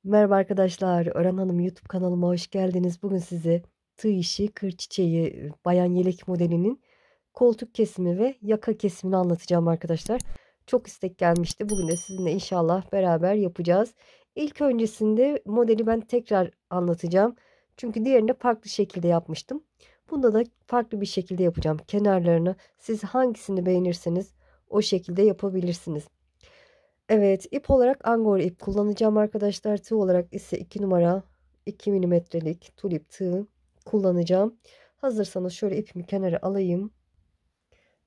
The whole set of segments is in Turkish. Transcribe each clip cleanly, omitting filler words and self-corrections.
Merhaba arkadaşlar, Ören Hanım YouTube kanalıma hoş geldiniz. Bugün size tığ işi kır çiçeği bayan yelek modelinin koltuk kesimi ve yaka kesimini anlatacağım arkadaşlar. Çok istek gelmişti. Bugün de sizinle inşallah beraber yapacağız. İlk öncesinde modeli ben tekrar anlatacağım. Çünkü diğerinde farklı şekilde yapmıştım. Bunda da farklı bir şekilde yapacağım. Kenarlarını siz hangisini beğenirseniz o şekilde yapabilirsiniz. Evet, ip olarak angora ip kullanacağım arkadaşlar. Tığ olarak ise 2 numara 2 milimetrelik tulip tığ kullanacağım. Hazırsanız şöyle ipimi kenara alayım.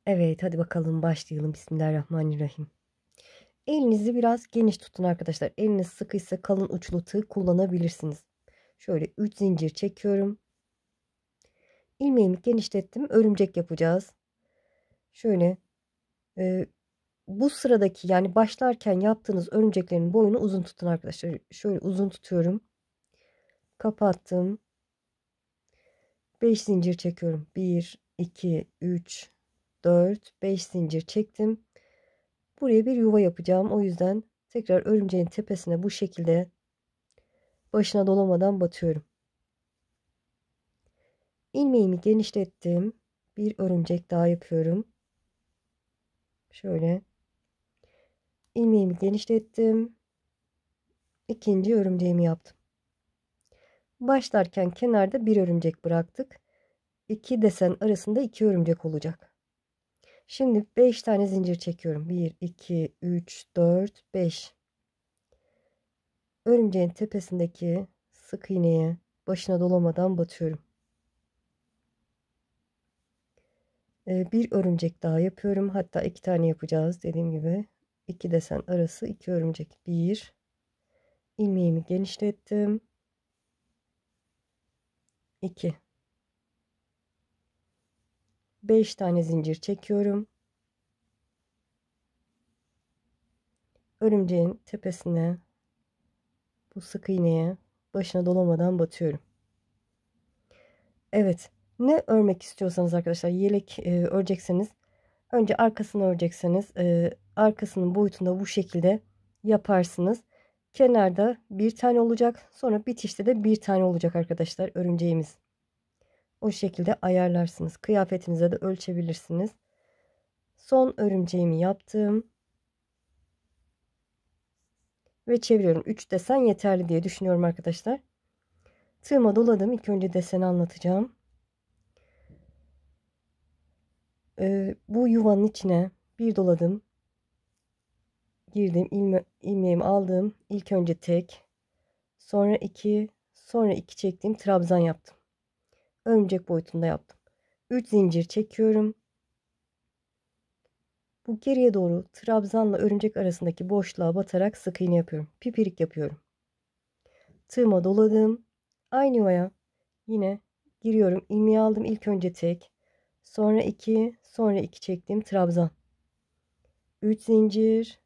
Evet, hadi bakalım başlayalım. Bismillahirrahmanirrahim. Elinizi biraz geniş tutun arkadaşlar. Eliniz sıkıysa kalın uçlu tığ kullanabilirsiniz. Şöyle 3 zincir çekiyorum. İlmeğimi genişlettim. Örümcek yapacağız. Şöyle e, bu sıradaki yani başlarken yaptığınız örümceklerin boyunu uzun tutun arkadaşlar. Şöyle uzun tutuyorum. Kapattım. 5 zincir çekiyorum. 1, 2, 3, 4, 5 zincir çektim. Buraya bir yuva yapacağım. O yüzden tekrar örümceğin tepesine bu şekilde başına dolamadan batıyorum. İlmeğimi genişlettim. Bir örümcek daha yapıyorum. Şöyle ilmeğimi genişlettim. İkinci örümceğimi yaptım. Başlarken kenarda bir örümcek bıraktık. İki desen arasında iki örümcek olacak. Şimdi 5 tane zincir çekiyorum. 1, 2, 3, 4, 5. Örümceğin tepesindeki sık iğneye başına dolamadan batıyorum. Bir örümcek daha yapıyorum. Hatta iki tane yapacağız. Dediğim gibi iki desen arası iki örümcek. Bir, ilmeğimi genişlettim. 2, 5 tane zincir çekiyorum. Örümceğin tepesine bu sık iğneye başına dolamadan batıyorum. Evet. Ne örmek istiyorsanız arkadaşlar yelek örecekseniz önce arkasını örecekseniz arkasının boyutunda bu şekilde yaparsınız. Kenarda bir tane olacak. Sonra bitişte de bir tane olacak arkadaşlar örümceğimiz. O şekilde ayarlarsınız. Kıyafetinize de ölçebilirsiniz. Son örümceğimi yaptım. Ve çeviriyorum. 3 desen yeterli diye düşünüyorum arkadaşlar. Tığıma doladım. İlk önce deseni anlatacağım. Bu yuvanın içine bir doladım. Girdim. İlmeğimi aldım. İlk önce tek. Sonra 2. Sonra 2 çektiğim trabzan yaptım. Örümcek boyutunda yaptım. 3 zincir çekiyorum. Bu geriye doğru trabzanla örümcek arasındaki boşluğa batarak sık iğne yapıyorum. Pipirik yapıyorum. Tığıma doladım. Aynı yuvaya yine giriyorum. İlmeği aldım. İlk önce tek. Sonra 2. Sonra 2 çektiğim trabzan. 3 zincir.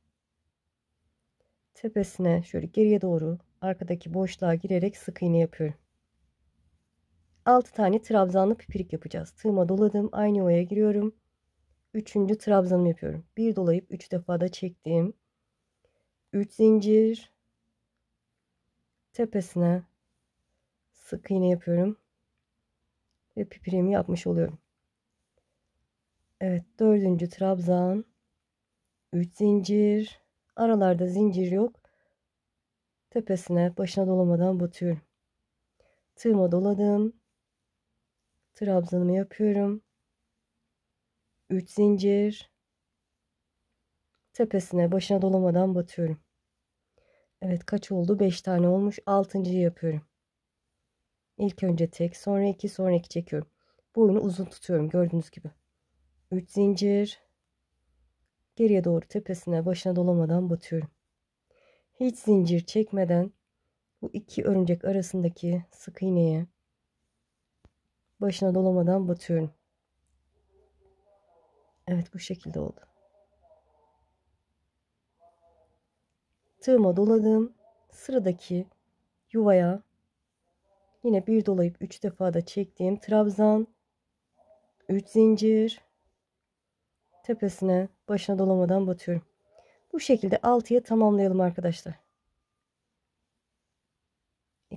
Tepesine şöyle geriye doğru arkadaki boşluğa girerek sık iğne yapıyorum. 6 tane trabzanlı pipirik yapacağız. Tığıma doladım. Aynı yuvaya giriyorum. Üçüncü trabzanımı yapıyorum. Bir dolayıp 3 defa da çektim. 3 zincir. Tepesine sık iğne yapıyorum. Ve pipirimi yapmış oluyorum. Evet, dördüncü trabzan. 3 zincir. Aralarda zincir yok. Tepesine başına dolamadan batıyorum. Tığıma doladım. Trabzanımı yapıyorum. 3 zincir. Tepesine başına dolamadan batıyorum. Evet, kaç oldu? 5 tane olmuş. 6.'yı yapıyorum. İlk önce tek, sonra 2, sonra 2 çekiyorum. Boyunu uzun tutuyorum gördüğünüz gibi. 3 zincir. Geriye doğru tepesine başına dolamadan batıyorum. Hiç zincir çekmeden bu iki örümcek arasındaki sık iğneye başına dolamadan batıyorum. Evet, bu şekilde oldu. Tığıma doladım. Sıradaki yuvaya yine bir dolayıp 3 defa da çektiğim trabzan, 3 zincir, tepesine başına dolamadan batıyorum. Bu şekilde 6'ya tamamlayalım arkadaşlar.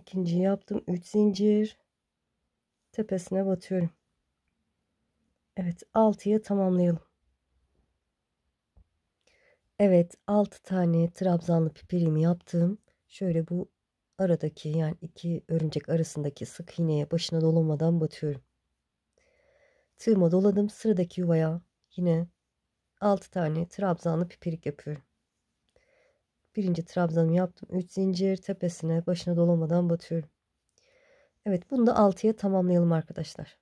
ikinciyi yaptım. 3 zincir. Tepesine batıyorum. Evet, 6'ya tamamlayalım. Evet, 6 tane trabzanlı pipirimi yaptım. Şöyle bu aradaki, yani iki örümcek arasındaki sık iğneye başına dolamadan batıyorum. Tığıma doladım. Sıradaki yuvaya yine 6 tane trabzanlı pipirik yapıyorum. Birinci trabzanımı yaptım. 3 zincir, tepesine başına dolamadan batıyorum. Evet, bunu da 6'ya tamamlayalım arkadaşlar.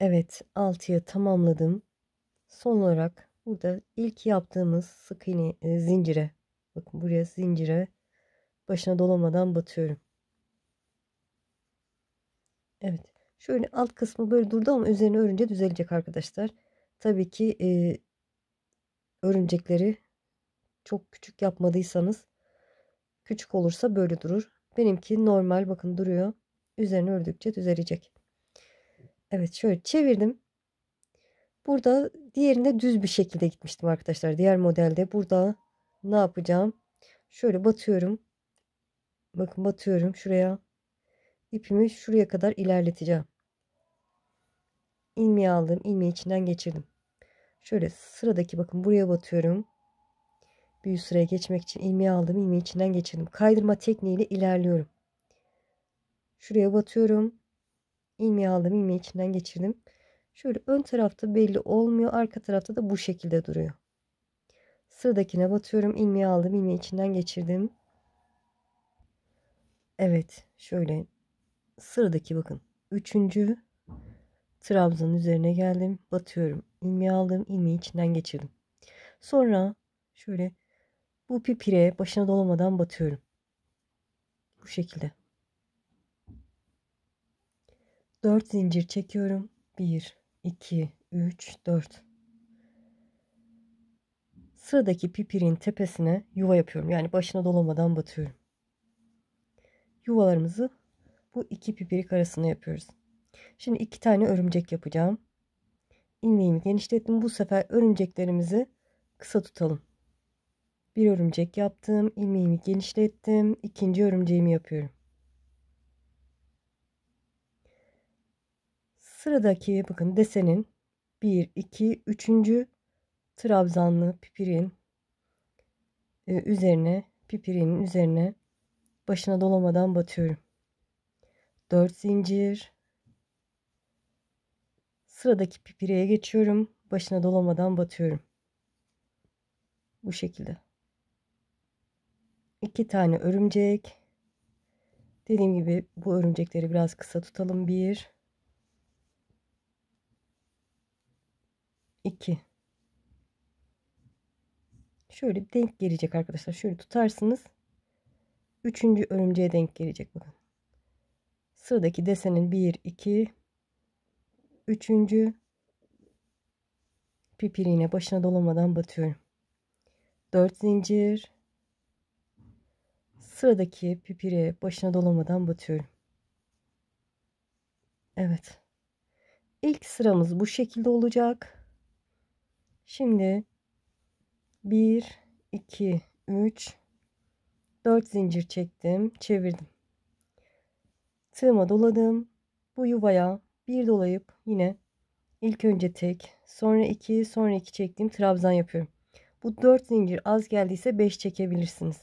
Evet, 6'ya tamamladım. Son olarak burada ilk yaptığımız sık iğne zincire, bakın buraya zincire başına dolamadan batıyorum. Evet, şöyle alt kısmı böyle durdu ama üzerine örünce düzelecek arkadaşlar. Tabii ki örümcekleri çok küçük yapmadıysanız, küçük olursa böyle durur. Benimki normal, bakın duruyor. Üzerine ördükçe düzelecek. Evet, şöyle çevirdim. Burada diğerinde düz bir şekilde gitmiştim arkadaşlar. Diğer modelde burada ne yapacağım? Şöyle batıyorum. Bakın batıyorum şuraya. İpimi şuraya kadar ilerleteceğim. İlmeği aldım. İlmeği içinden geçirdim. Şöyle sıradaki, bakın buraya batıyorum. Bir üst sıraya geçmek için ilmeği aldım. İlmeği içinden geçirdim. Kaydırma tekniğiyle ilerliyorum. Şuraya batıyorum. İlmeği aldım. İlmeği içinden geçirdim. Şöyle ön tarafta belli olmuyor. Arka tarafta da bu şekilde duruyor. Sıradakine batıyorum. İlmeği aldım. İlmeği içinden geçirdim. Evet. Şöyle sıradaki, bakın. Üçüncü trabzanın üzerine geldim. Batıyorum. İlmeği aldım. İlmeği içinden geçirdim. Sonra şöyle bu pipire başına dolamadan batıyorum. Bu şekilde. 4 zincir çekiyorum. 1, 2, 3, 4. Sıradaki pipirin tepesine yuva yapıyorum. Yani başına dolamadan batıyorum. Yuvalarımızı bu iki pipirik arasına yapıyoruz. Şimdi 2 tane örümcek yapacağım. İlmeğimi genişlettim. Bu sefer örümceklerimizi kısa tutalım. Bir örümcek yaptım. İlmeğimi genişlettim. İkinci örümceğimi yapıyorum. Sıradaki, bakın desenin 1, 2, 3. trabzanlı pipirin üzerine, pipirinin üzerine başına dolamadan batıyorum. 4 zincir. Sıradaki pipireye geçiyorum. Başına dolamadan batıyorum. Bu şekilde. 2 tane örümcek. Dediğim gibi bu örümcekleri biraz kısa tutalım. 1, 2. Şöyle denk gelecek arkadaşlar. Şöyle tutarsınız. 3. örümceğe denk gelecek, bakın. Sıradaki desenin 1, 2, 3. pipiriğine başına dolamadan batıyorum. 4 zincir. Sıradaki pipire başına dolamadan batıyorum. Evet. İlk sıramız bu şekilde olacak. Şimdi 1, 2, 3, 4 zincir çektim. Çevirdim. Tığıma doladım. Bu yuvaya bir dolayıp yine ilk önce tek, sonra 2, sonra 2 çektiğim trabzan yapıyorum. Bu 4 zincir az geldiyse 5 çekebilirsiniz.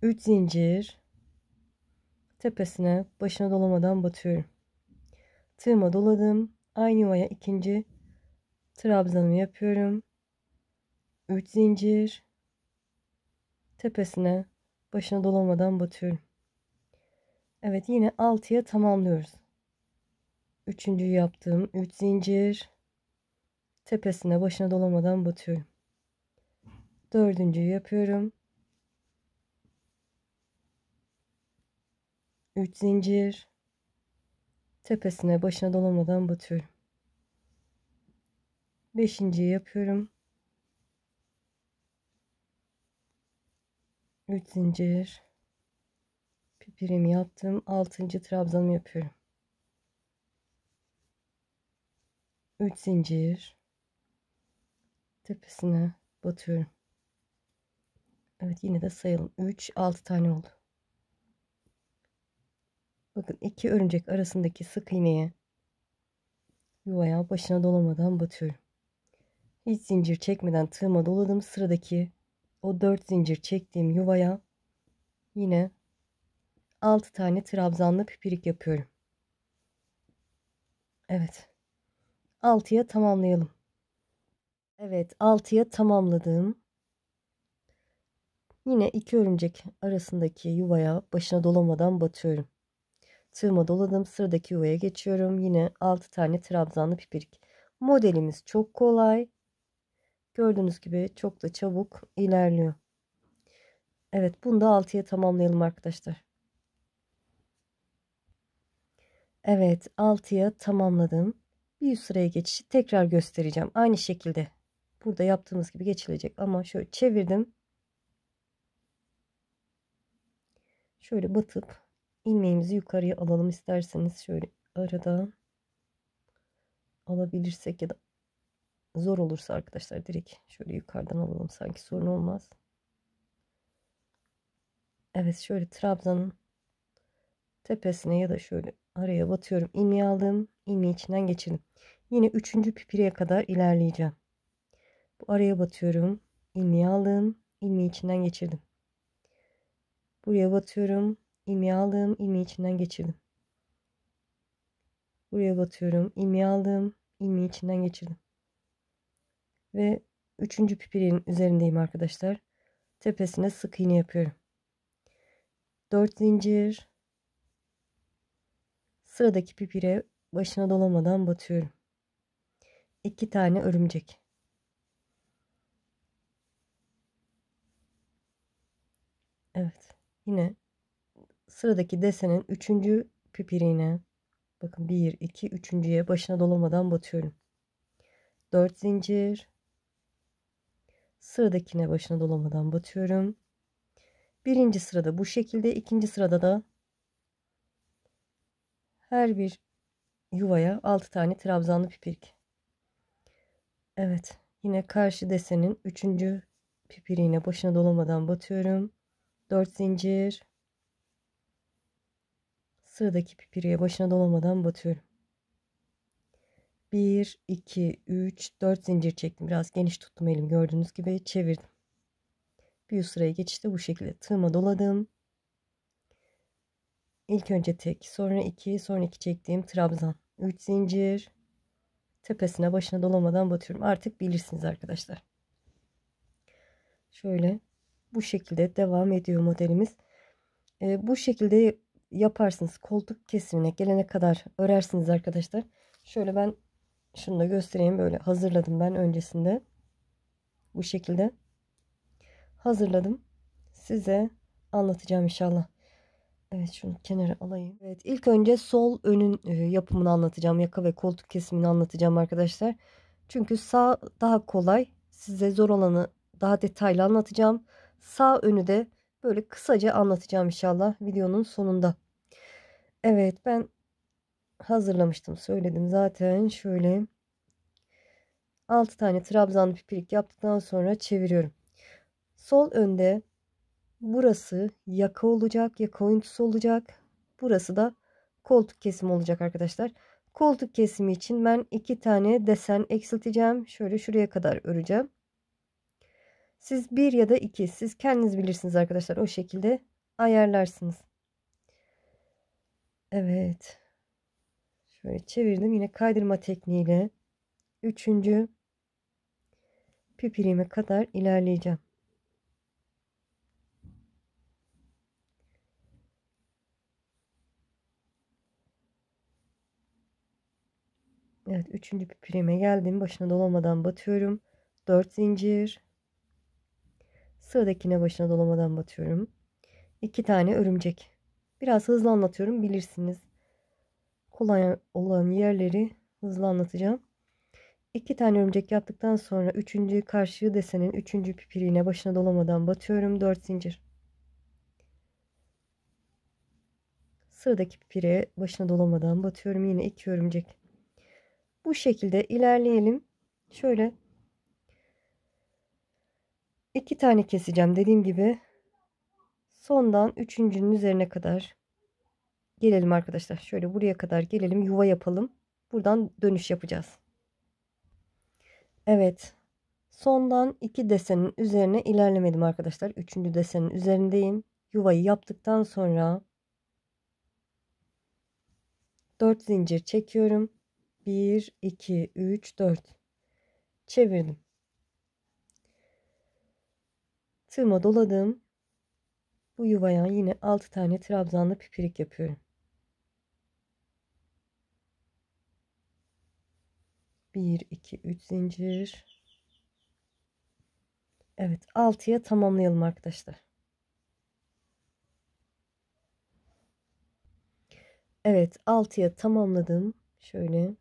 3 zincir tepesine başına dolamadan batıyorum. Tığıma doladım. Aynı yuvaya ikinci trabzanımı yapıyorum. 3 zincir tepesine başına dolamadan batıyorum. Evet, yine 6'ya tamamlıyoruz. Üçüncüyü yaptım. 3 zincir tepesine başına dolamadan batıyorum. Dördüncüyü yapıyorum. 3 zincir tepesine başına dolamadan batıyorum. Beşinciyi yapıyorum. 3 zincir pipirimi yaptım. 6. trabzanımı yapıyorum. 3 zincir tepesine batıyorum. Evet, yine de sayalım. 3, 6 tane oldu. Bakın, 2 örümcek arasındaki sık iğneye, yuvaya başına dolamadan batıyorum. Hiç zincir çekmeden tığıma doladım. Sıradaki o 4 zincir çektiğim yuvaya yine 6 tane trabzanlı pipirik yapıyorum. Evet. 6'ya tamamlayalım. Evet, 6'ya tamamladım. Yine 2 örümcek arasındaki yuvaya başına dolamadan batıyorum. Tığıma doladım. Sıradaki yuvaya geçiyorum. Yine 6 tane trabzanlı pipirik. Modelimiz çok kolay. Gördüğünüz gibi çok da çabuk ilerliyor. Evet, bunu da 6'ya tamamlayalım arkadaşlar. Evet, 6'ya tamamladım. Bir üst sıraya geçişi tekrar göstereceğim. Aynı şekilde burada yaptığımız gibi geçilecek ama şöyle çevirdim. Şöyle batıp ilmeğimizi yukarıya alalım, isterseniz şöyle aradan alabilirsek ya da zor olursa arkadaşlar direkt şöyle yukarıdan alalım, sanki sorun olmaz. Evet, şöyle trabzanın tepesine ya da şöyle araya batıyorum. İlmeği aldım, ilmeği içinden geçirdim. Yine 3. pipiriye kadar ilerleyeceğim. Bu araya batıyorum, ilmeği aldım, ilmeği içinden geçirdim. Buraya batıyorum, ilmeği aldım, ilmeği içinden geçirdim. Buraya batıyorum, ilmeği aldım, ilmeği içinden geçirdim. Ve 3. pipirin üzerindeyim arkadaşlar. Tepesine sık iğne yapıyorum. 4 zincir. Sıradaki pipire başına dolamadan batıyorum. 2 tane örümcek. Evet. Yine sıradaki desenin 3. pipirine, bakın 1 2 üçüncüye başına dolamadan batıyorum. 4 zincir. Sıradakine başına dolamadan batıyorum. Birinci sırada bu şekilde, ikinci sırada da her bir yuvaya 6 tane trabzanlı pipirik. Evet, yine karşı desenin 3. pipiriğine başına dolamadan batıyorum. 4 zincir. Sıradaki pipiriğe başına dolamadan batıyorum. 1 2 3 4 zincir çektim. Biraz geniş tuttum elim, gördüğünüz gibi çevirdim. Bir üst sıraya geçişte bu şekilde tığıma doladım. İlk önce tek, sonra 2, sonra 2 çektiğim trabzan. 3 zincir. Tepesine başına dolamadan batıyorum. Artık bilirsiniz arkadaşlar. Şöyle bu şekilde devam ediyor modelimiz. Bu şekilde yaparsınız. Koltuk kesimine gelene kadar örersiniz arkadaşlar. Şöyle ben şunu da göstereyim. Böyle hazırladım ben öncesinde. Bu şekilde hazırladım. Size anlatacağım inşallah. Evet, şunu kenara alayım. Evet, ilk önce sol önün yapımını anlatacağım. Yaka ve koltuk kesimini anlatacağım arkadaşlar. Çünkü sağ daha kolay. Size zor olanı daha detaylı anlatacağım. Sağ önü de böyle kısaca anlatacağım inşallah videonun sonunda. Evet, ben hazırlamıştım, söyledim zaten. Şöyle 6 tane trabzanlı pipirik yaptıktan sonra çeviriyorum. Sol önde burası yaka olacak, yaka oyuntusu olacak. Burası da koltuk kesimi olacak arkadaşlar. Koltuk kesimi için ben 2 tane desen eksilteceğim. Şöyle şuraya kadar öreceğim. Siz 1 ya da 2, siz kendiniz bilirsiniz arkadaşlar. O şekilde ayarlarsınız. Evet. Şöyle çevirdim. Yine kaydırma tekniğiyle 3. pipirime kadar ilerleyeceğim. Evet, 3. pipirime geldim. Başına dolamadan batıyorum. 4 zincir. Sıradakine başına dolamadan batıyorum. 2 tane örümcek. Biraz hızlı anlatıyorum, bilirsiniz. Kolay olan yerleri hızlı anlatacağım. 2 tane örümcek yaptıktan sonra 3. karşı desenin 3. pipiriğine başına dolamadan batıyorum. 4 zincir. Sıradaki pipiriğe başına dolamadan batıyorum. Yine 2 örümcek. Bu şekilde ilerleyelim. Şöyle 2 tane keseceğim. Dediğim gibi sondan üçüncünün üzerine kadar gelelim arkadaşlar. Şöyle buraya kadar gelelim. Yuva yapalım. Buradan dönüş yapacağız. Evet. Sondan 2 desenin üzerine ilerlemedim arkadaşlar. Üçüncü desenin üzerindeyim. Yuvayı yaptıktan sonra 4 zincir çekiyorum. 1, 2, 3, 4. Çevirdim. Tığıma doladım. Bu yuvaya yine 6 tane trabzanlı pipirik yapıyorum. 1, 2, 3 zincir. Evet, 6'ya tamamlayalım arkadaşlar. Evet, 6'ya tamamladım. Şöyle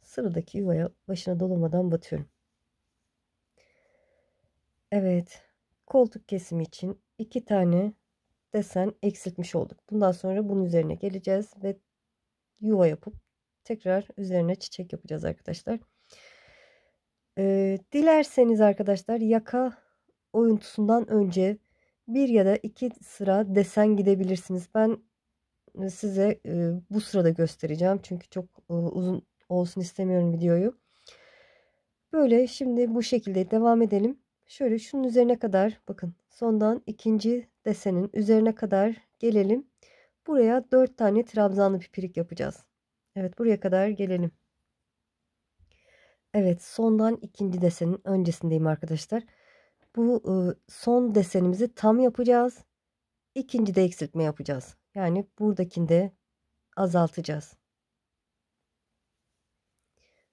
sıradaki yuvaya başına dolamadan batıyorum. Evet, koltuk kesimi için 2 tane desen eksiltmiş olduk. Bundan sonra bunun üzerine geleceğiz ve yuva yapıp tekrar üzerine çiçek yapacağız arkadaşlar. Dilerseniz arkadaşlar yaka oyuntusundan önce bir ya da iki sıra desen gidebilirsiniz. Ben size bu sırada göstereceğim. Çünkü çok uzun olsun istemiyorum videoyu. Böyle şimdi bu şekilde devam edelim. Şöyle şunun üzerine kadar bakın sondan ikinci desenin üzerine kadar gelelim. Buraya 4 tane trabzanlı pipirik yapacağız. Evet buraya kadar gelelim. Evet sondan ikinci desenin öncesindeyim arkadaşlar. Bu son desenimizi tam yapacağız. İkinci de eksiltme yapacağız. Yani buradakinde azaltacağız.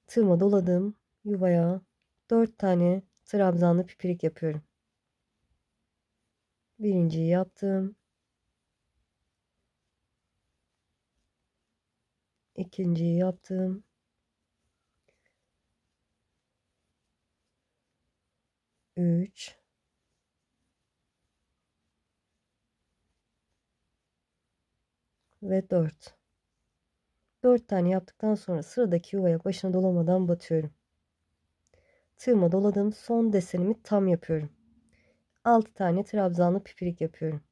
Tığıma doladım. Yuvaya 4 tane trabzanlı pipirik yapıyorum. Birinciyi yaptım. İkinciyi yaptım. Üç ve 4. 4 tane yaptıktan sonra sıradaki yuvaya başına dolamadan batıyorum. Tığıma doladım. Son desenimi tam yapıyorum. 6 tane trabzanlı pipirik yapıyorum.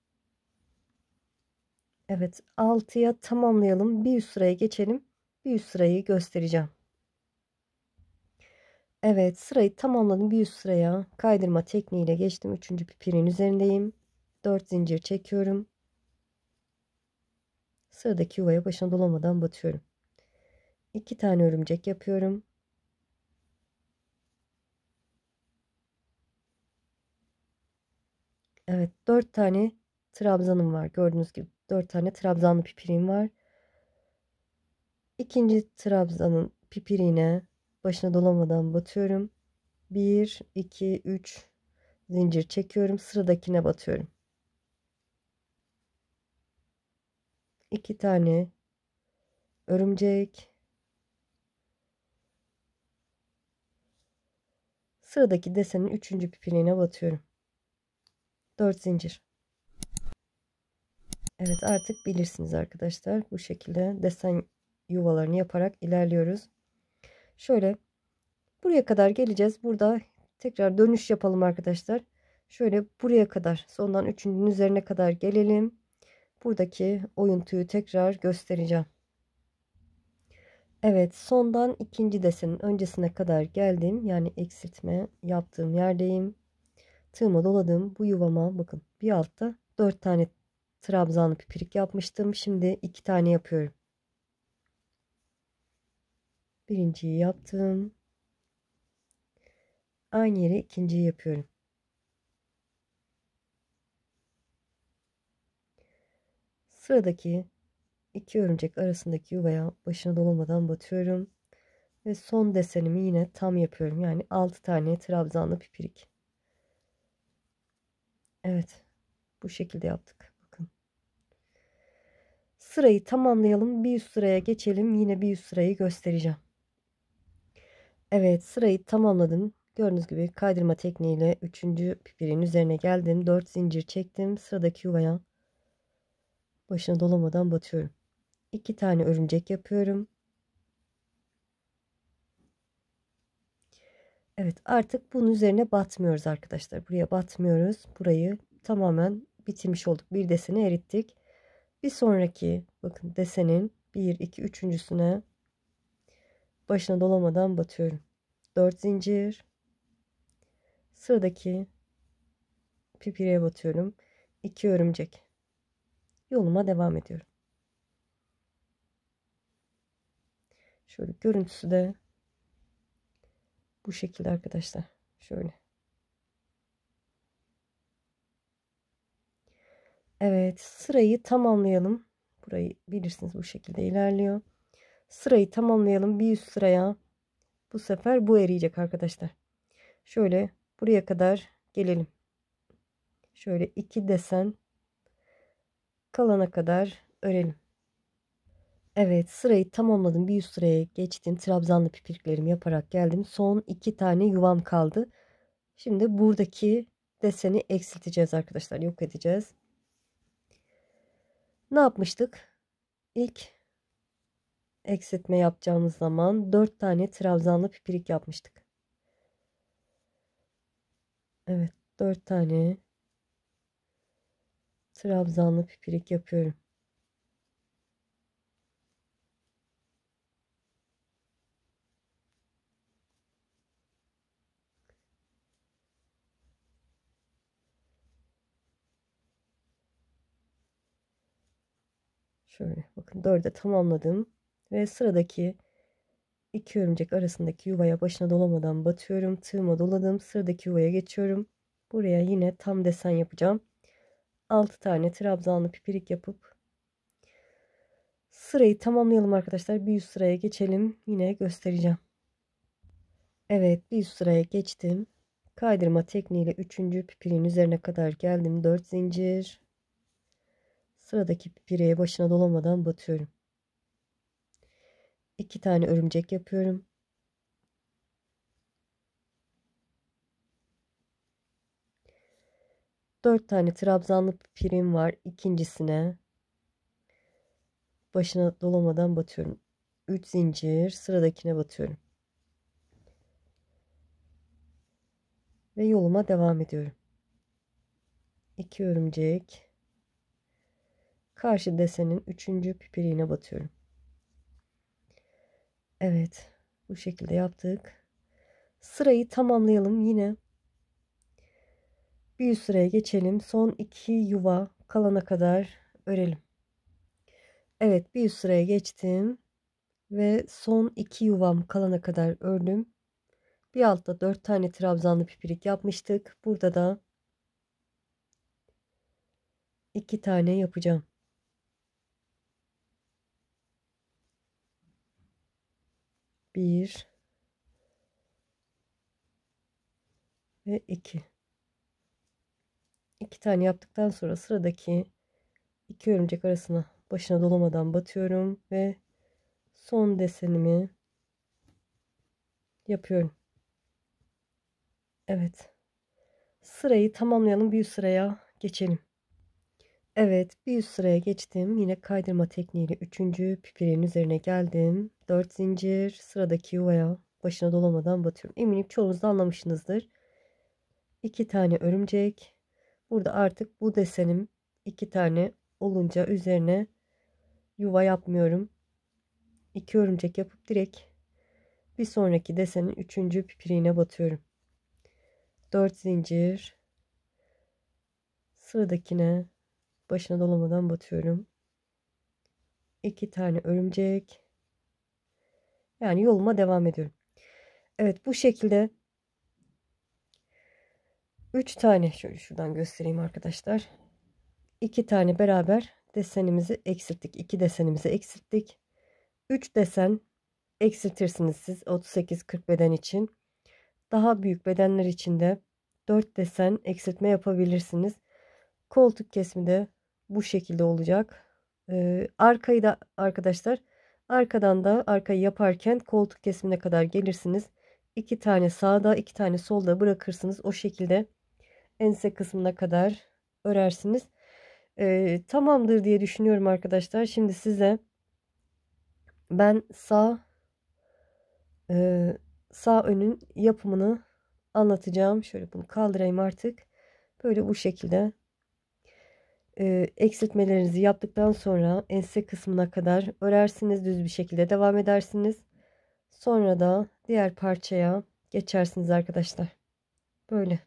Evet 6'ya tamamlayalım. Bir üst sıraya geçelim. Bir üst sırayı göstereceğim. Evet sırayı tamamladım. Bir üst sıraya kaydırma tekniğiyle geçtim. Üçüncü pipirin üzerindeyim. 4 zincir çekiyorum. Sıradaki yuvaya başına dolamadan batıyorum. 2 tane örümcek yapıyorum. Evet 4 tane trabzanım var. Gördüğünüz gibi 4 tane trabzanlı pipiriğim var. İkinci trabzanın pipiriğine başına dolamadan batıyorum. 1, 2, 3 zincir çekiyorum. Sıradakine batıyorum. 2 tane örümcek. Sıradaki desenin 3. pipiriğine batıyorum. 4 zincir. Evet artık bilirsiniz arkadaşlar. Bu şekilde desen yuvalarını yaparak ilerliyoruz. Şöyle buraya kadar geleceğiz. Burada tekrar dönüş yapalım arkadaşlar. Şöyle buraya kadar sondan üçüncünün üzerine kadar gelelim. Buradaki oyuntuyu tekrar göstereceğim. Evet sondan ikinci desenin öncesine kadar geldim. Yani eksiltme yaptığım yerdeyim. Tığıma doladım. Bu yuvama bakın bir altta 4 tane trabzanlı pipirik yapmıştım. Şimdi 2 tane yapıyorum. Birinciyi yaptım. Aynı yere ikinciyi yapıyorum. Sıradaki iki örümcek arasındaki yuvaya başına dolamadan batıyorum. Ve son desenimi yine tam yapıyorum. Yani 6 tane trabzanlı pipirik. Evet. Bu şekilde yaptık. Bakın. Sırayı tamamlayalım. Bir üst sıraya geçelim. Yine bir üst sırayı göstereceğim. Evet sırayı tamamladım. Gördüğünüz gibi kaydırma tekniğiyle 3. pipirin üzerine geldim. 4 zincir çektim. Sıradaki yuvaya başına dolamadan batıyorum. 2 tane örümcek yapıyorum. Evet, artık bunun üzerine batmıyoruz arkadaşlar. Buraya batmıyoruz. Burayı tamamen bitirmiş olduk. Bir deseni erittik. Bir sonraki bakın desenin 1 2 üçüncüsüne başına dolamadan batıyorum. 4 zincir. Sıradaki pipireye batıyorum. 2 örümcek. Yoluma devam ediyorum. Şöyle görüntüsü de bu şekilde arkadaşlar. Şöyle. Evet, sırayı tamamlayalım. Burayı bilirsiniz bu şekilde ilerliyor. Sırayı tamamlayalım. Bir üst sıraya bu sefer bu eriyecek arkadaşlar. Şöyle buraya kadar gelelim. Şöyle 2 desen kalana kadar örelim. Evet, sırayı tamamladım. Bir üst sıraya geçtim. Trabzanlı pipiriklerimi yaparak geldim. Son 2 tane yuvam kaldı. Şimdi buradaki deseni eksilteceğiz arkadaşlar. Yok edeceğiz. Ne yapmıştık? İlk eksiltme yapacağımız zaman 4 tane trabzanlı pipirik yapmıştık. Evet, 4 tane trabzanlı pipirik yapıyorum. Şöyle bakın 4'e tamamladım ve sıradaki 2 örümcek arasındaki yuvaya başına dolamadan batıyorum. Tığıma doladım. Sıradaki yuvaya geçiyorum. Buraya yine tam desen yapacağım. 6 tane trabzanlı pipirik yapıp sırayı tamamlayalım arkadaşlar. Bir üst sıraya geçelim. Yine göstereceğim. Evet, bir üst sıraya geçtim. Kaydırma tekniğiyle 3. pipiriğin üzerine kadar geldim. 4 zincir. Sıradaki pipiriğe başına dolamadan batıyorum. 2 tane örümcek yapıyorum. 4 tane trabzanlı pipirim var. İkincisine başına dolamadan batıyorum. 3 zincir, sıradakine batıyorum. Ve yoluma devam ediyorum. 2 örümcek. Karşı desenin 3. pipiriğine batıyorum. Evet, bu şekilde yaptık. Sırayı tamamlayalım yine. Bir üst sıraya geçelim. Son 2 yuva kalana kadar örelim. Evet, bir üst sıraya geçtim ve son 2 yuvam kalana kadar ördüm. Bir altta 4 tane trabzanlı pipirik yapmıştık. Burada da 2 tane yapacağım. 1 ve 2. 2 tane yaptıktan sonra sıradaki 2 örümcek arasına başına dolamadan batıyorum ve son desenimi yapıyorum. Evet. Sırayı tamamlayalım. Bir üst sıraya geçelim. Evet, bir üst sıraya geçtim. Yine kaydırma tekniğiyle 3. pipirin üzerine geldim. 4 zincir, sıradaki yuvaya başına dolamadan batıyorum. Eminim çoğunuz da anlamışsınızdır. 2 tane örümcek. Burada artık bu desenim 2 tane olunca üzerine yuva yapmıyorum. 2 örümcek yapıp direkt bir sonraki desenin 3. pipiriğine batıyorum. 4 zincir, sıradakine başına dolamadan batıyorum. 2 tane örümcek. Yani yoluma devam ediyorum. Evet, bu şekilde 3 tane şöyle şuradan göstereyim arkadaşlar. 2 tane beraber desenimizi eksilttik. 2 desenimizi eksilttik. 3 desen eksiltirsiniz siz 38-40 beden için. Daha büyük bedenler için de 4 desen eksiltme yapabilirsiniz. Koltuk kesimi de bu şekilde olacak. Arkayı da arkadaşlar arkadan da arkayı yaparken koltuk kesimine kadar gelirsiniz. 2 tane sağda 2 tane solda bırakırsınız. O şekilde ense kısmına kadar örersiniz. Tamamdır diye düşünüyorum arkadaşlar. Şimdi size ben sağ önün yapımını anlatacağım. Şöyle bunu kaldırayım artık. Böyle bu şekilde eksiltmelerinizi yaptıktan sonra ense kısmına kadar örersiniz. Düz bir şekilde devam edersiniz. Sonra da diğer parçaya geçersiniz arkadaşlar. Böyle.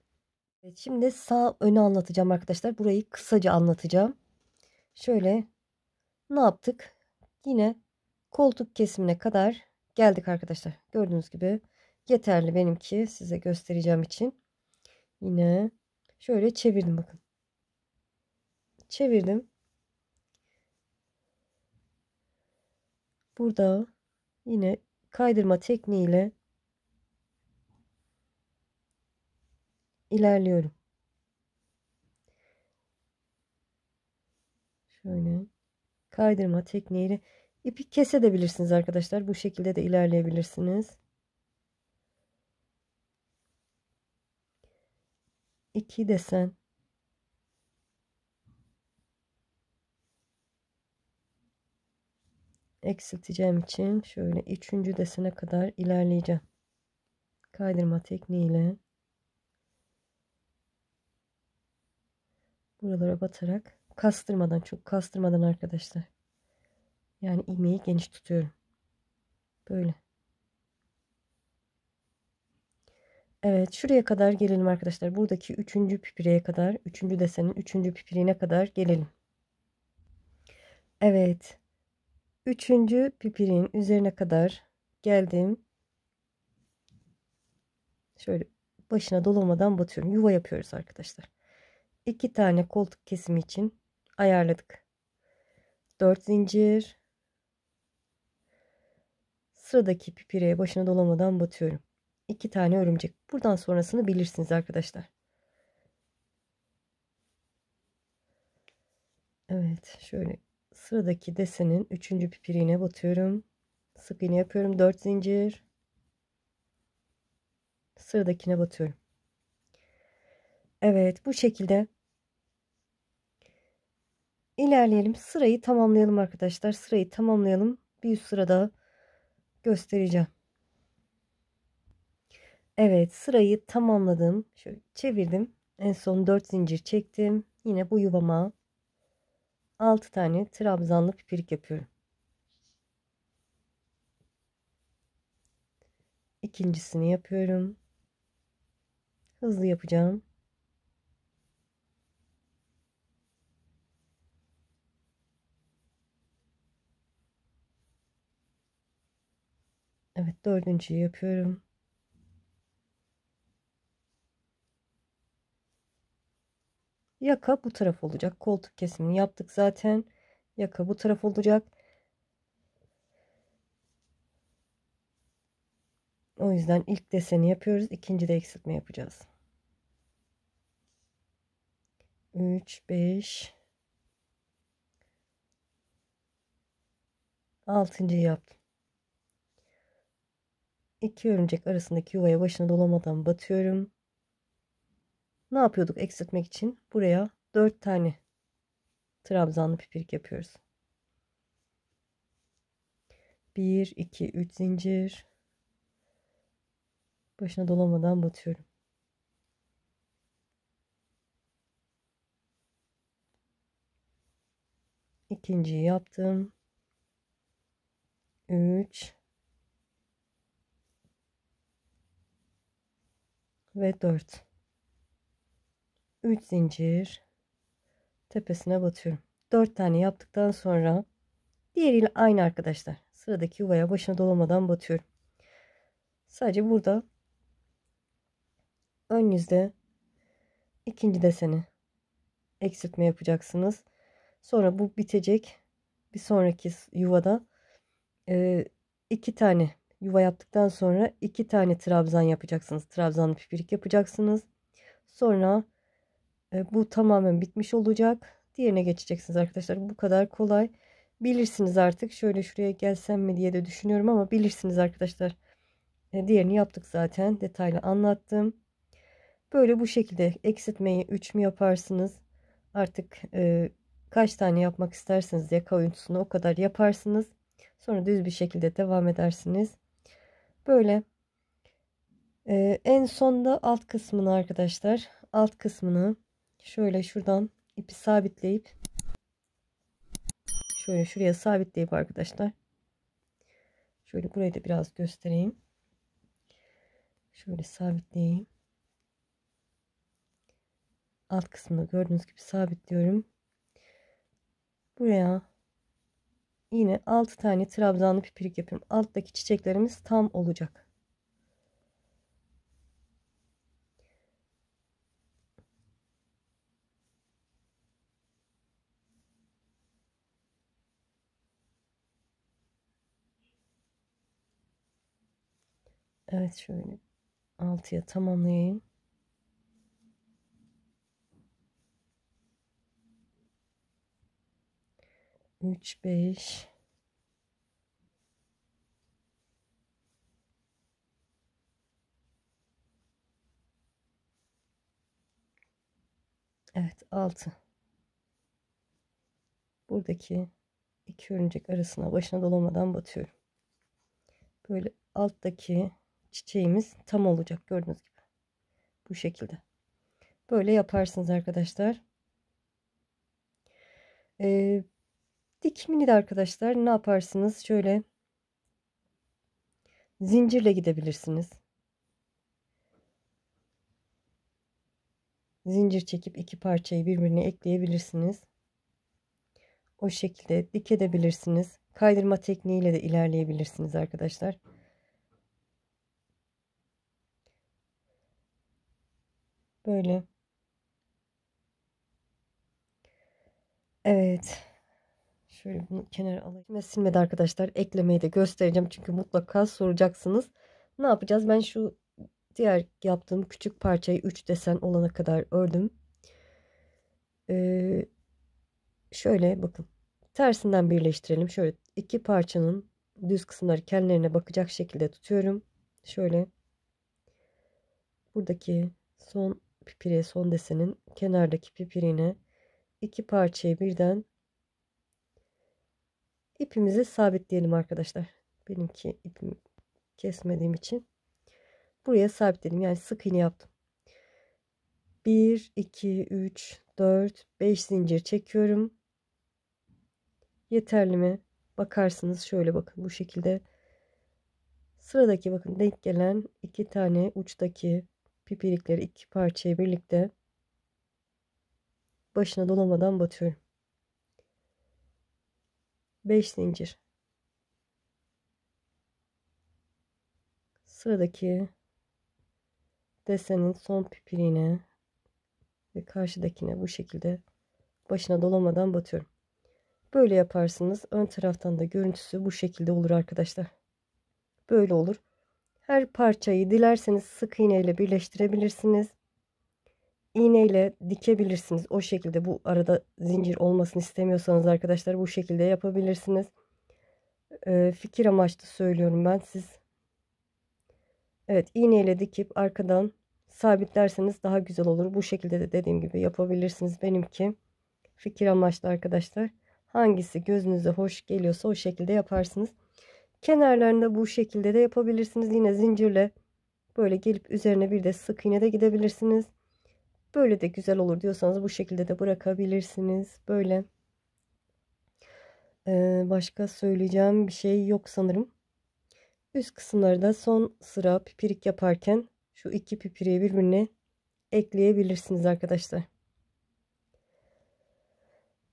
Evet, şimdi sağ önü anlatacağım arkadaşlar. Burayı kısaca anlatacağım. Şöyle ne yaptık? Yine koltuk kesimine kadar geldik arkadaşlar. Gördüğünüz gibi yeterli benimki, size göstereceğim için. Yine şöyle çevirdim, bakın. Çevirdim. Burada yine kaydırma tekniğiyle ilerliyorum. Şöyle kaydırma tekniğiyle ipi kesebilirsiniz arkadaşlar. Bu şekilde de ilerleyebilirsiniz. İki desen eksilteceğim için şöyle üçüncü desene kadar ilerleyeceğim. Kaydırma tekniğiyle buralara batarak, kastırmadan, çok kastırmadan arkadaşlar. Yani ilmeği geniş tutuyorum. Böyle. Evet, şuraya kadar gelelim arkadaşlar. Buradaki üçüncü pipireye kadar, üçüncü desenin üçüncü pipiriğine kadar gelelim. Evet. Üçüncü pipiriğin üzerine kadar geldim. Şöyle başına dolamadan batıyorum. Yuva yapıyoruz arkadaşlar. 2 tane koltuk kesimi için ayarladık. 4 zincir. Sıradaki pipireye başına dolamadan batıyorum. 2 tane örümcek. Buradan sonrasını bilirsiniz arkadaşlar. Evet, şöyle sıradaki desenin üçüncü pipiriğine batıyorum. Sık iğne yapıyorum. 4 zincir. Sıradakine batıyorum. Evet, bu şekilde ilerleyelim. Sırayı tamamlayalım arkadaşlar. Sırayı tamamlayalım. Bir üst sırada göstereceğim. Evet, sırayı tamamladım. Şöyle çevirdim. En son 4 zincir çektim. Yine bu yuvama 6 tane trabzanlı pipirik yapıyorum. İkincisini yapıyorum. Hızlı yapacağım. Evet, dördüncüyü yapıyorum. Yaka bu taraf olacak. Koltuk kesimini yaptık zaten. Yaka bu taraf olacak. O yüzden ilk deseni yapıyoruz. İkinci de eksiltme yapacağız. 3, 5, 6. yaptım. 2 örümcek arasındaki yuvaya başına dolamadan batıyorum. Ne yapıyorduk eksiltmek için? Buraya 4 tane trabzanlı pipirik yapıyoruz. 1, 2, 3 zincir. Başına dolamadan batıyorum. İkinciyi yaptım. 3 ve 4. 3 zincir tepesine batıyorum. 4 tane yaptıktan sonra diğeriyle aynı arkadaşlar. Sıradaki yuvaya başına dolamadan batıyorum. Sadece burada ön yüzde ikinci deseni eksiltme yapacaksınız. Sonra bu bitecek. Bir sonraki yuvada 2 tane yuva yaptıktan sonra 2 tane trabzan yapacaksınız. Trabzanlı pipirik yapacaksınız. Sonra bu tamamen bitmiş olacak. Diğerine geçeceksiniz arkadaşlar. Bu kadar kolay. Bilirsiniz artık. Şöyle şuraya gelsem mi diye de düşünüyorum ama bilirsiniz arkadaşlar. Diğerini yaptık zaten. Detaylı anlattım. Böyle bu şekilde eksiltmeyi 3 mü yaparsınız? Artık kaç tane yapmak isterseniz yaka oyuntusunu o kadar yaparsınız. Sonra düz bir şekilde devam edersiniz. Böyle En sonda alt kısmını arkadaşlar, alt kısmını şöyle şuradan ipi sabitleyip şöyle şuraya sabitleyip arkadaşlar, şöyle burayı da biraz göstereyim. Şöyle sabitleyeyim. Alt kısmını gördüğünüz gibi sabitliyorum. Buraya yine 6 tane trabzanlı pipirik yapıyorum. Alttaki çiçeklerimiz tam olacak. Evet, şöyle 6'ya tamamlayayım. Üç, 5. Evet, 6. Buradaki iki örümcek arasına başına dolamadan batıyorum. Böyle alttaki çiçeğimiz tam olacak gördüğünüz gibi. Bu şekilde. Böyle yaparsınız arkadaşlar. Dikimini de arkadaşlar ne yaparsınız? Şöyle zincirle gidebilirsiniz. Zincir çekip iki parçayı birbirine ekleyebilirsiniz. O şekilde dikebilirsiniz. Kaydırma tekniğiyle de ilerleyebilirsiniz arkadaşlar. Böyle. Evet. Şöyle bunu kenara alayım. Silmedi arkadaşlar. Eklemeyi de göstereceğim. Çünkü mutlaka soracaksınız. Ne yapacağız? Ben şu diğer yaptığım küçük parçayı 3 desen olana kadar ördüm. Şöyle bakın. Tersinden birleştirelim. Şöyle iki parçanın düz kısımları kendilerine bakacak şekilde tutuyorum. Şöyle buradaki son pipire, son desenin kenardaki pipirine iki parçayı birden ipimizi sabitleyelim arkadaşlar. Benimki ipimi kesmediğim için buraya sabitledim. Yani sık iğne yaptım. 1, 2, 3, 4, 5 zincir çekiyorum. Yeterli mi? Bakarsınız, şöyle bakın bu şekilde. Sıradaki bakın denk gelen iki tane uçtaki pipirikleri iki parçaya birlikte başına dolamadan batıyorum. 5 zincir. Sıradaki desenin son pipiriğine ve karşıdakine bu şekilde başına dolamadan batıyorum. Böyle yaparsınız. Ön taraftan da görüntüsü bu şekilde olur arkadaşlar. Böyle olur. Her parçayı dilerseniz sık iğne ile birleştirebilirsiniz. İğne ile dikebilirsiniz. O şekilde, bu arada zincir olmasını istemiyorsanız arkadaşlar bu şekilde yapabilirsiniz. Fikir amaçlı söylüyorum ben, siz. Evet, iğne ile dikip arkadan sabitlerseniz daha güzel olur. Bu şekilde de dediğim gibi yapabilirsiniz. Benimki fikir amaçlı arkadaşlar. Hangisi gözünüze hoş geliyorsa o şekilde yaparsınız. Kenarlarında bu şekilde de yapabilirsiniz. Yine zincirle böyle gelip üzerine bir de sık iğne de gidebilirsiniz. Böyle de güzel olur diyorsanız bu şekilde de bırakabilirsiniz. Böyle. Başka söyleyeceğim bir şey yok sanırım. Üst kısımlarda son sıra pipirik yaparken şu iki pipiriği birbirine ekleyebilirsiniz arkadaşlar.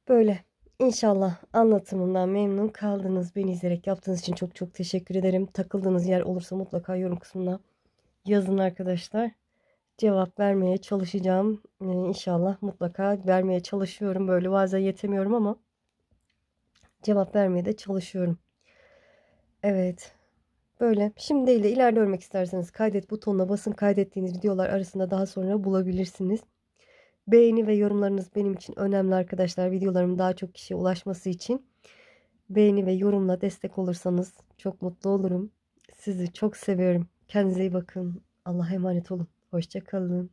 Böyle. İnşallah anlatımından memnun kaldınız. Beni izleyerek yaptığınız için çok çok teşekkür ederim. Takıldığınız yer olursa mutlaka yorum kısmına yazın arkadaşlar. Cevap vermeye çalışacağım. İnşallah mutlaka vermeye çalışıyorum. Böyle bazen yetemiyorum ama cevap vermeye de çalışıyorum. Evet. Böyle. Şimdi değil de ileride örmek isterseniz kaydet butonuna basın. Kaydettiğiniz videolar arasında daha sonra bulabilirsiniz. Beğeni ve yorumlarınız benim için önemli arkadaşlar. Videolarım daha çok kişiye ulaşması için beğeni ve yorumla destek olursanız çok mutlu olurum. Sizi çok seviyorum. Kendinize iyi bakın. Allah'a emanet olun. Hoşça kalın.